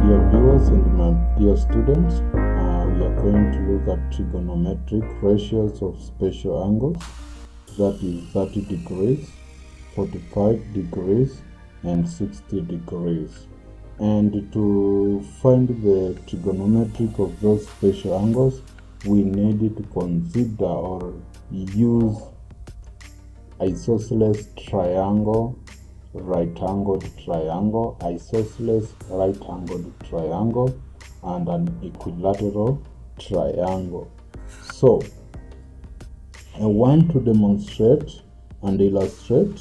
dear viewers and my dear students, we are going to look at trigonometric ratios of special angles, that is 30 degrees, 45 degrees, and 60 degrees. And to find the trigonometric of those special angles, we need to consider or use isosceles triangle, right-angled triangle, isosceles right-angled triangle, and an equilateral triangle. So I want to demonstrate and illustrate.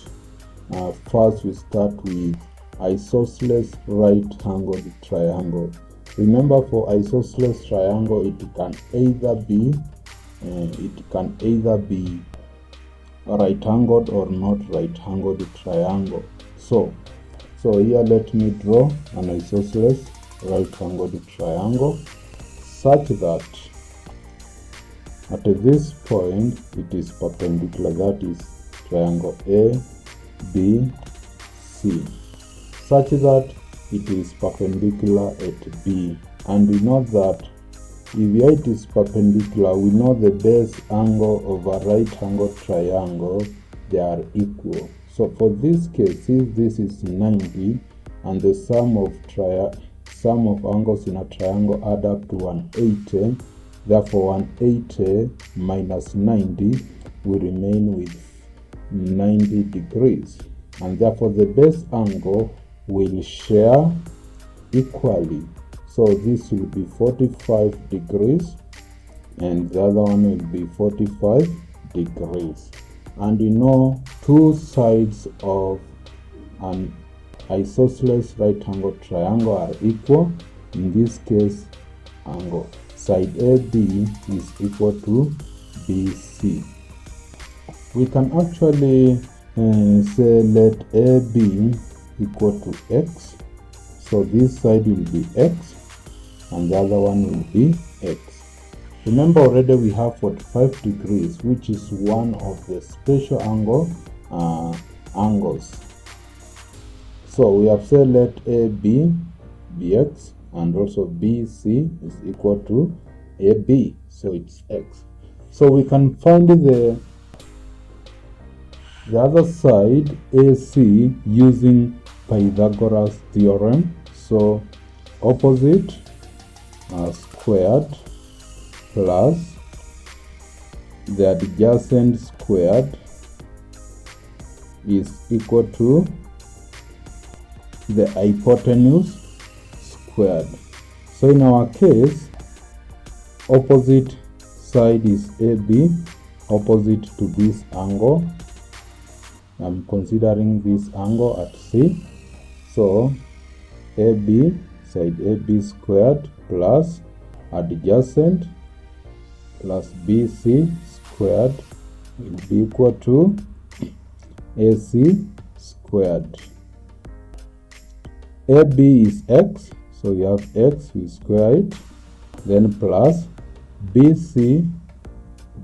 First we start with isosceles right-angled triangle. Remember, for isosceles triangle, it can either be right-angled or not right-angled triangle. So here let me draw an isosceles right-angled triangle such that at this point it is perpendicular, that is triangle A, B, C, such that it is perpendicular at B. And we know that if it is perpendicular, we know the base angle of a right angle triangle, they are equal. So for this case, if this is 90 and the sum of angles in a triangle add up to 180, therefore 180 minus 90 will remain with 90 degrees. And therefore the base angle will share equally. So this will be 45 degrees and the other one will be 45 degrees. And you know, two sides of an isosceles right-angle triangle are equal. In this case, angle side AB is equal to BC. We can actually say let AB equal to X. So this side will be X and the other one will be X. Remember, already we have 45 degrees, which is one of the special angles. So we have said let AB be X and also BC is equal to AB, so it's X. So we can find the other side AC using Pythagoras theorem. So opposite squared plus the adjacent squared is equal to the hypotenuse squared. So in our case, opposite side is AB, opposite to this angle. I'm considering this angle at C. So AB, side AB squared plus adjacent plus BC squared will be equal to AC squared. AB is X, so you have X, we square it, then plus BC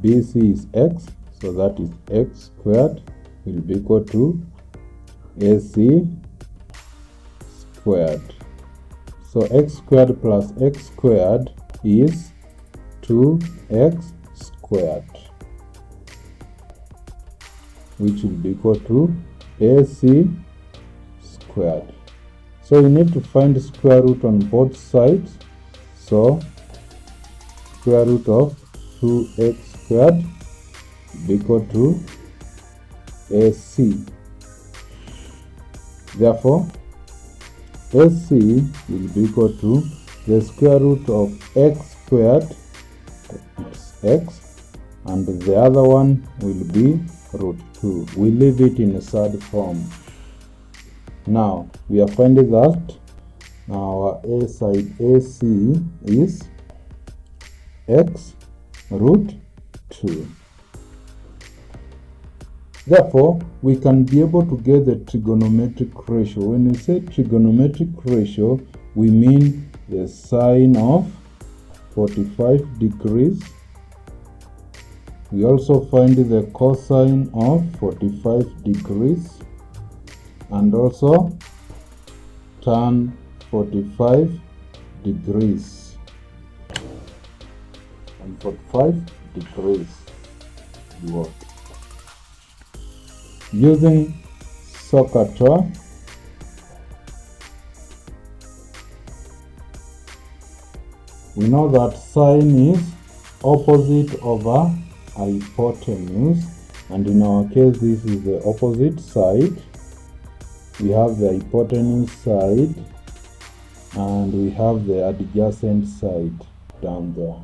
is X, so that is X squared will be equal to AC squared. So X squared plus X squared is 2X squared, which will be equal to AC squared. So you need to find the square root on both sides. So square root of 2X squared will be equal to AC. Therefore AC will be equal to the square root of X squared, it's X, and the other one will be root 2. We leave it in a third form. Now we are finding that our A side AC is X root 2. Therefore, we can be able to get the trigonometric ratio. When we say trigonometric ratio, we mean the sine of 45 degrees. We also find the cosine of 45 degrees and also tan 45 degrees and 45 degrees below. Using SOHCAHTOA, we know that sine is opposite over hypotenuse, and in our case this is the opposite side. We have the hypotenuse side and we have the adjacent side down there.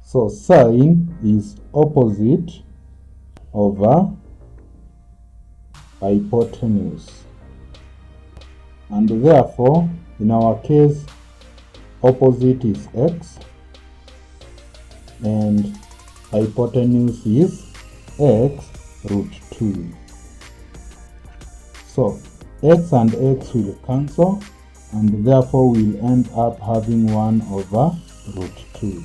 So sine is opposite over hypotenuse, and therefore in our case opposite is x and hypotenuse is x root 2. So x and x will cancel, and therefore we'll end up having 1 over root 2.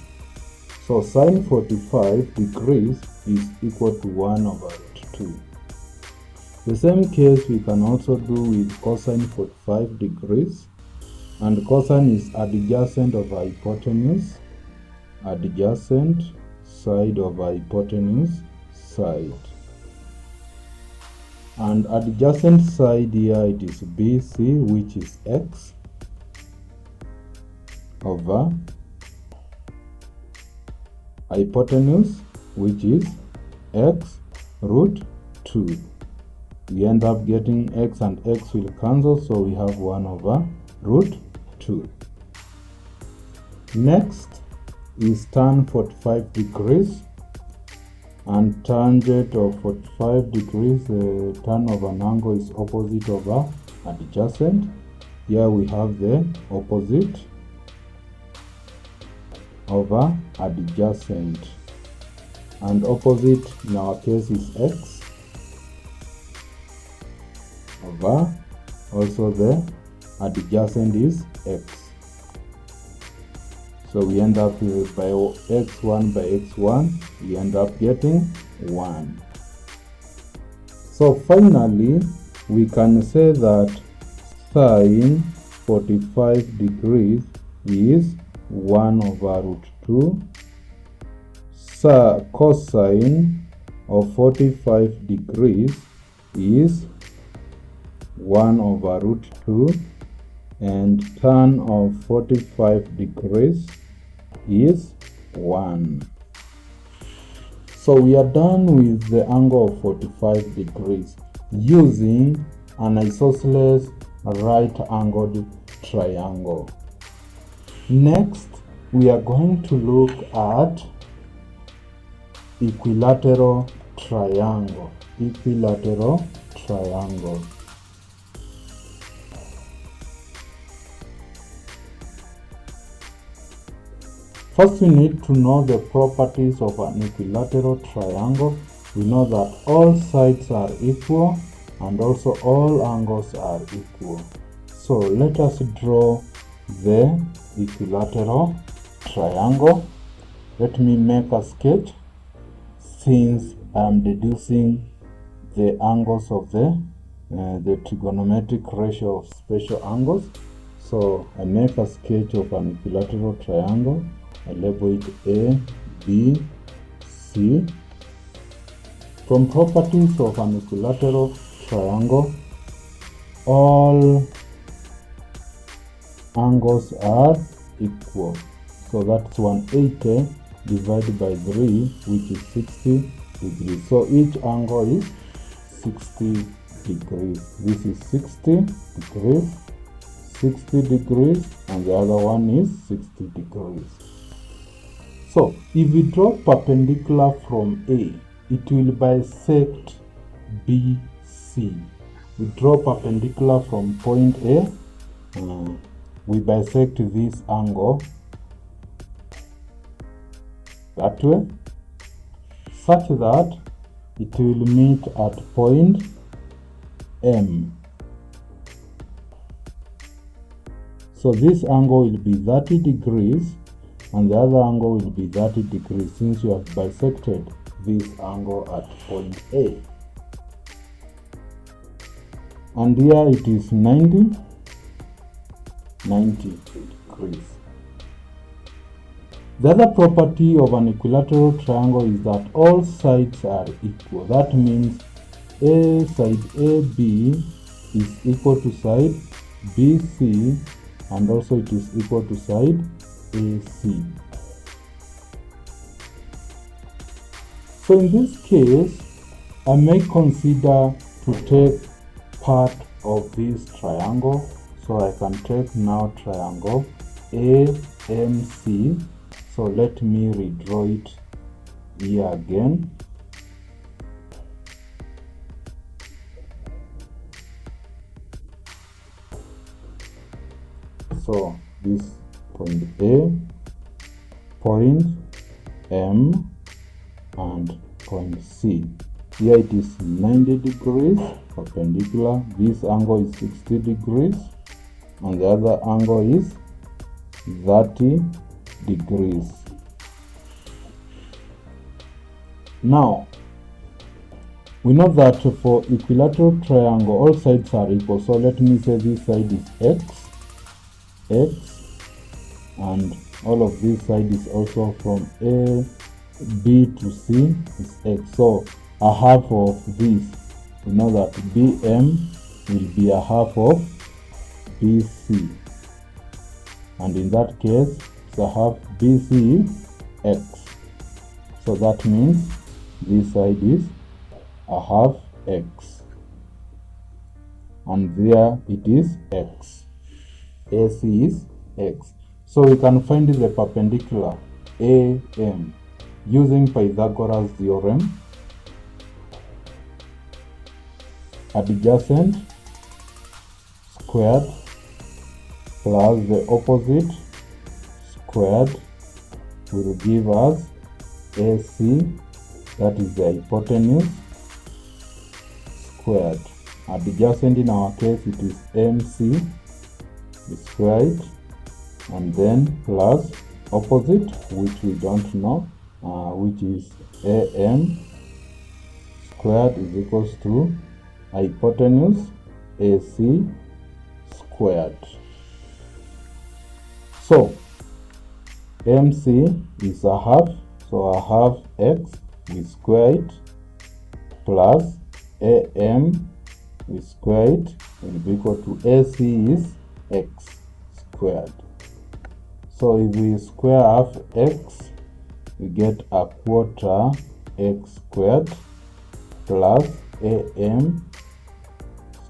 So sine 45 degrees is equal to 1 over root 2. The same case we can also do with cosine 45 degrees, and cosine is adjacent of hypotenuse, adjacent side of hypotenuse side. And adjacent side here it is BC, which is x over hypotenuse, which is x root 2. We end up getting x and x will cancel, so we have 1 over root 2. Next is tan 45 degrees, and tangent of 45 degrees, the tan of an angle is opposite over adjacent. Here we have the opposite over adjacent, and opposite in our case is x over, also the adjacent is x. So we end up with by x1 by x1, we end up getting 1. So finally, we can say that sine 45 degrees is 1 over root 2. So cosine of 45 degrees is 1 over root 2, and tan of 45 degrees is 1. So we are done with the angle of 45 degrees using an isosceles right-angled triangle. Next, we are going to look at equilateral triangle. Equilateral triangle. First, we need to know the properties of an equilateral triangle. We know that all sides are equal and also all angles are equal. So let us draw the equilateral triangle. Let me make a sketch, since I am deducing the angles of the trigonometric ratio of special angles. So I make a sketch of an equilateral triangle. I label it A, B, C. From properties of an equilateral triangle, all angles are equal. So that's 180 divided by 3, which is 60 degrees. So each angle is 60 degrees. This is 60 degrees, 60 degrees, and the other one is 60 degrees. So if we draw perpendicular from A, it will bisect BC. We draw perpendicular from point A, we bisect this angle that way, such that it will meet at point M. So this angle will be 30 degrees and the other angle will be 30 degrees, since you have bisected this angle at point A. And here it is 90 degrees. The other property of an equilateral triangle is that all sides are equal. That means side AB is equal to side BC, and also it is equal to side AC. So in this case, I may consider to take part of this triangle. So I can take now triangle AMC. So let me redraw it here again. So this point A, point M, and point C. Here it is 90 degrees perpendicular. This angle is 60 degrees, and the other angle is 30 degrees. Now, we know that for equilateral triangle, all sides are equal. So let me say this side is x, and all of this side is also from A, B to C is x. So a half of this, we know that BM will be a half of BC, and in that case it's a half BC x. So that means this side is a half x, and there it is x. AC is x. So we can find the perpendicular AM using Pythagoras theorem. Adjacent squared plus the opposite squared will give us AC, that is the hypotenuse squared. Adjacent in our case it is MC squared, and then plus opposite, which we don't know, which is AM squared is equals to hypotenuse AC squared. So MC is a half, so a half x we square it, plus AM we square it will be equal to AC is x squared. So if we square half x, we get a quarter x squared plus AM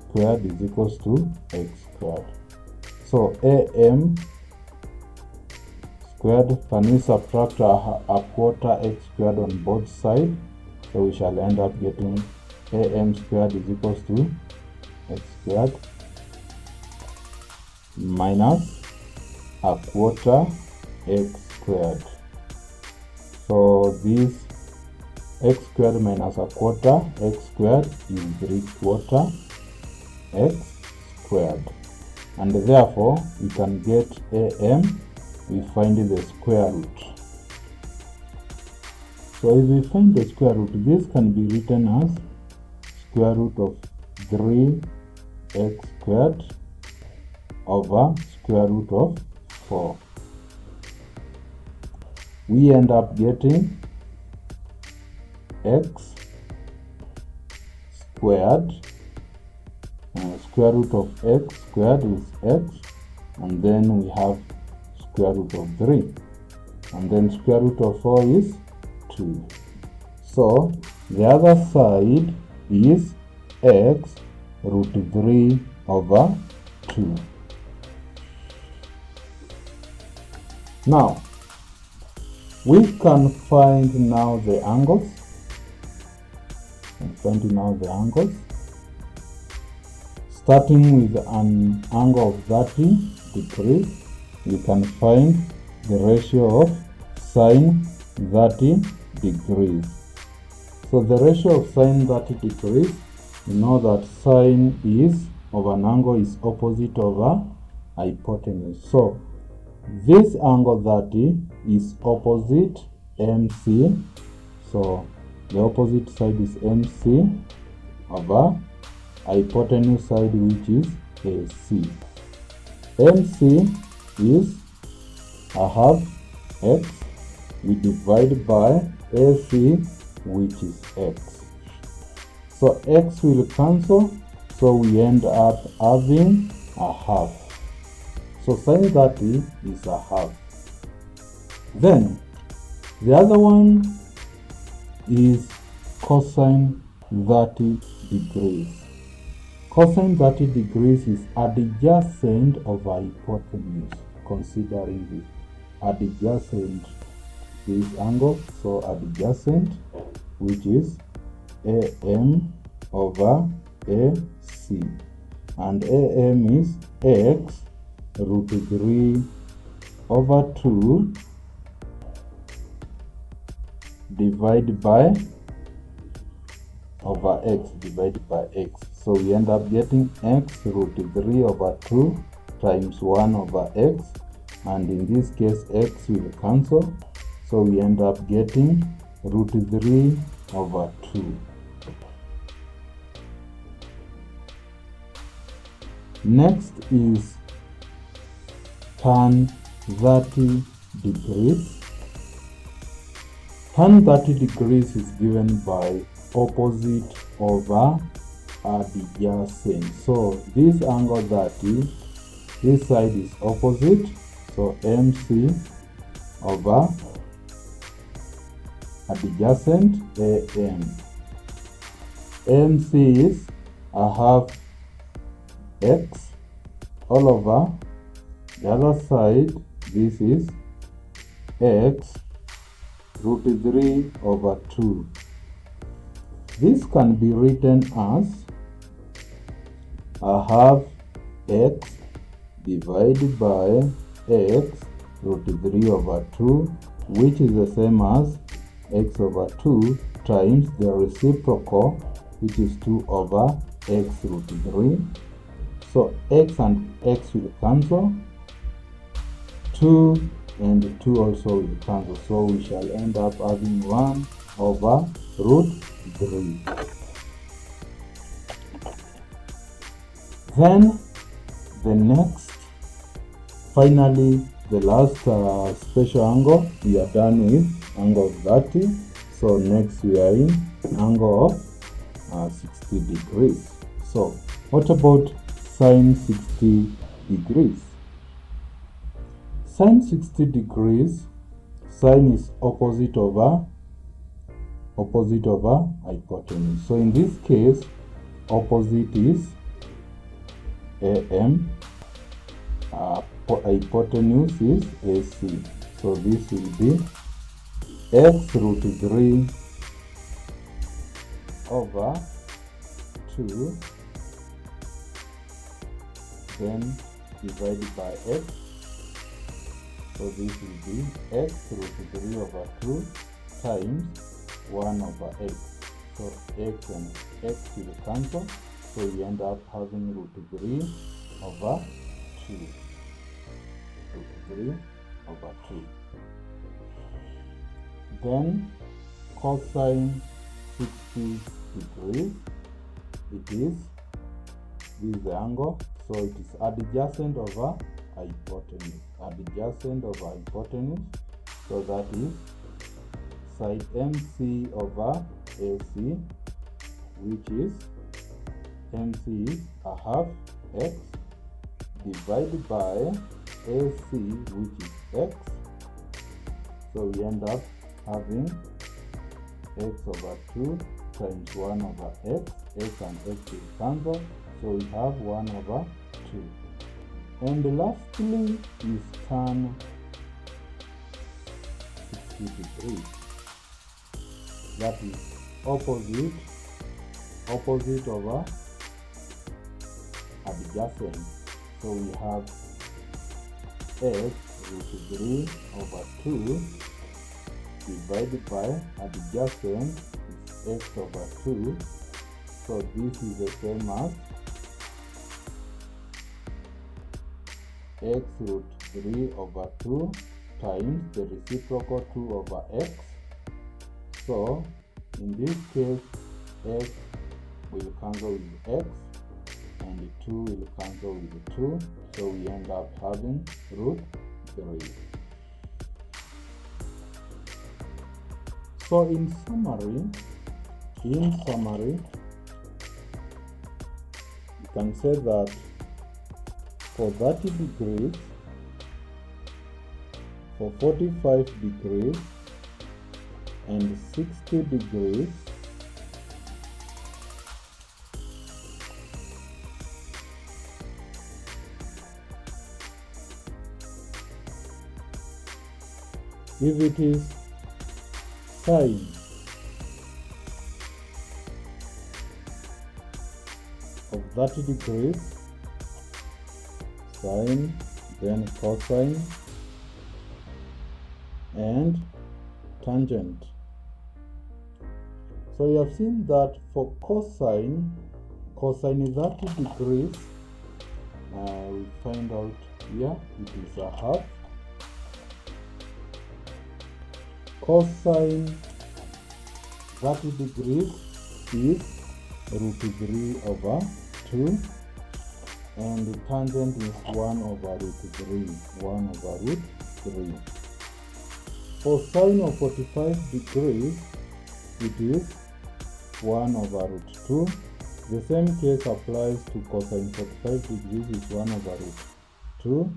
squared is equals to x squared. So AM squared, can we subtract a quarter x squared on both sides? So we shall end up getting AM squared is equals to x squared minus a quarter x squared. So this x squared minus a quarter x squared is 3/4 x squared, and therefore we can get AM, we find the square root. So if we find the square root, this can be written as square root of 3x squared over square root of 4. We end up getting x squared, square root of x squared is x, and then we have square root of 3, and then square root of 4 is 2. So the other side is x root 3 over 2. Now we can find now the angles. Starting with an angle of 30 degrees, we can find the ratio of sine 30 degrees. So the ratio of sine 30 degrees, we know that sine is of an angle is opposite over hypotenuse. So this angle 30 is opposite MC. So the opposite side is MC over hypotenuse side, which is AC. MC is a half x, we divide by AC, which is x. So x will cancel, so we end up having a half. So sin 30 is a half. Then the other one is cosine 30 degrees. Cosine 30 degrees is adjacent of a hypotenuse, considering the adjacent this angle, so adjacent, which is AM over AC, and AM is x root 3 over 2 divided by over x divided by x. So we end up getting x root 3 over 2 times 1 over x, and in this case x will cancel, so we end up getting root 3 over 2. Next is tan 30 degrees. Tan 30 degrees is given by opposite over adjacent. So this angle 30, this side is opposite, so MC over adjacent AM. MC is a half x all over the other side, this is x root 3 over 2. This can be written as a half x divided by x root 3 over 2, which is the same as x over 2 times the reciprocal, which is 2 over x root 3. So x and x will cancel, 2 and 2 also will cancel, so we shall end up having 1 over root 3. Then the next, finally the last special angle, we are done with angle of 30. So next we are in angle of 60 degrees. So what about sine 60 degrees? Sine 60 degrees, sine is opposite over hypotenuse. So in this case, opposite is AM, hypotenuse is AC. So this will be x root 3 over 2, then divided by x. So this will be x root 3 over 2 times 1 over x. So x and x will cancel, so we end up having root 3 over 2. Root 3 over 2. Then cosine 60 degrees, this is the angle, so it is adjacent over hypotenuse. Adjacent over hypotenuse, so that is side MC over AC, which is MC is a half x divided by AC, which is x. So we end up having x over 2 times 1 over x. X and x will cancel, so we have 1 over 2. And lastly is tan 60 degrees. That is opposite over adjacent. So we have x root 3 over 2 divided by adjacent is x over 2. So this is the same as x root 3 over 2 times the reciprocal 2 over x. So in this case, x will cancel with x and 2 will cancel with 2, so we end up having root 3. So in summary, you can say that for 30 degrees, for 45 degrees, and 60 degrees, if it is sine of 30 degrees, sine, then cosine, and tangent. So you have seen that for cosine is 30 degrees. We find out here it is a half. Cosine 30 degrees is √3/2, and the tangent is 1/√3. For sine of 45 degrees, it is 1/√2. The same case applies to cosine 45 degrees, is 1/√2,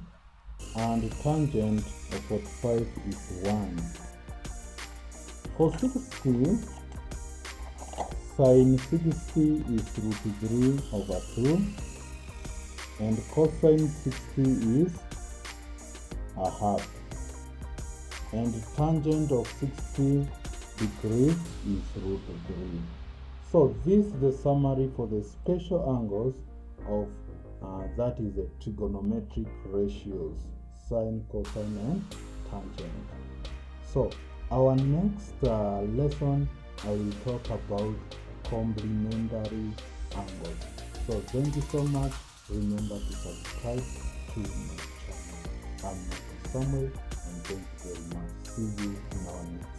and the tangent of 45 is 1. For 60, sine 60 is √3/2, and cosine 60 is a half, and the tangent of 60 degrees is √3. So this is the summary for the special angles of that is the trigonometric ratios, sine, cosine, and tangent. So our next lesson, I will talk about complementary angles. So thank you so much. Remember to subscribe to my channel. I'm Samuel, and thank you very much. See you in our next